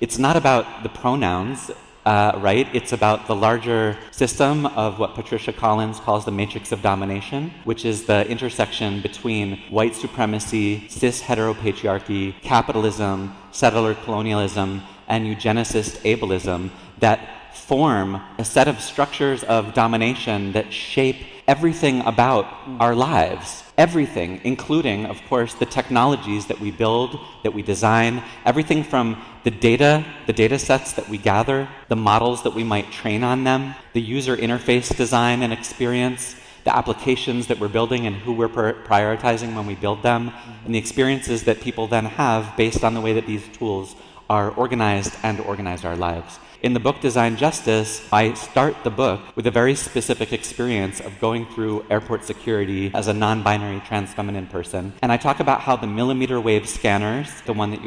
It's not about the pronouns, right? It's about the larger system of what Patricia Collins calls the matrix of domination, which is the intersection between white supremacy, cis heteropatriarchy, capitalism, settler colonialism, and eugenicist ableism that form a set of structures of domination that shape everything about our lives. Everything, including, of course, the technologies that we build, that we design, everything from the data sets that we gather, the models that we might train on them, the user interface design and experience, the applications that we're building and who we're prioritizing when we build them, and the experiences that people then have based on the way that these tools are organized and organize our lives. In the book Design Justice, I start the book with a very specific experience of going through airport security as a non-binary trans feminine person. And I talk about how the millimeter wave scanners, the one that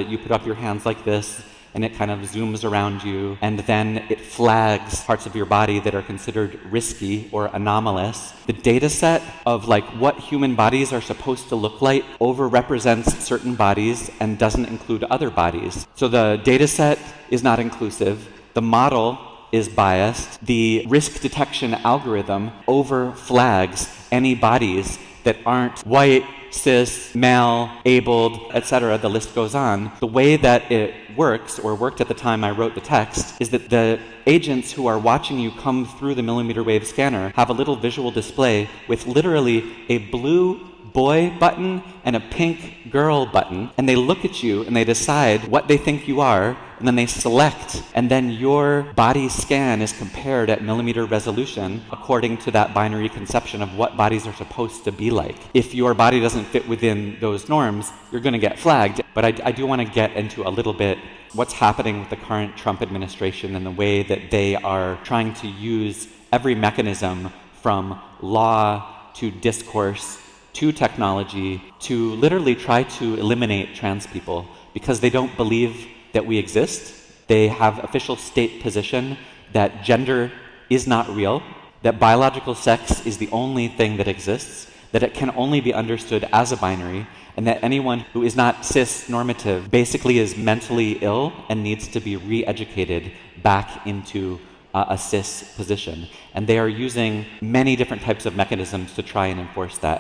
you put up your hands like this, and it kind of zooms around you, and then it flags parts of your body that are considered risky or anomalous. The data set of like what human bodies are supposed to look like overrepresents certain bodies and doesn't include other bodies. So the data set is not inclusive. The model is biased. The risk detection algorithm overflags any bodies that aren't white, cis, male, abled, etc. The list goes on. The way that it works, or worked at the time I wrote the text, is that the agents who are watching you come through the millimeter wave scanner have a little visual display with literally a blue boy button and a pink girl button, and they look at you and they decide what they think you are, and then they select, and then your body scan is compared at millimeter resolution according to that binary conception of what bodies are supposed to be like. If your body doesn't fit within those norms, you're going to get flagged. But I do want to get into a little bit what's happening with the current Trump administration and the way that they are trying to use every mechanism from law to discourse to technology to literally try to eliminate trans people because they don't believe that we exist. They have official state position that gender is not real, that biological sex is the only thing that exists, that it can only be understood as a binary, and that anyone who is not cis-normative basically is mentally ill and needs to be re-educated back into a cis position. And they are using many different types of mechanisms to try and enforce that.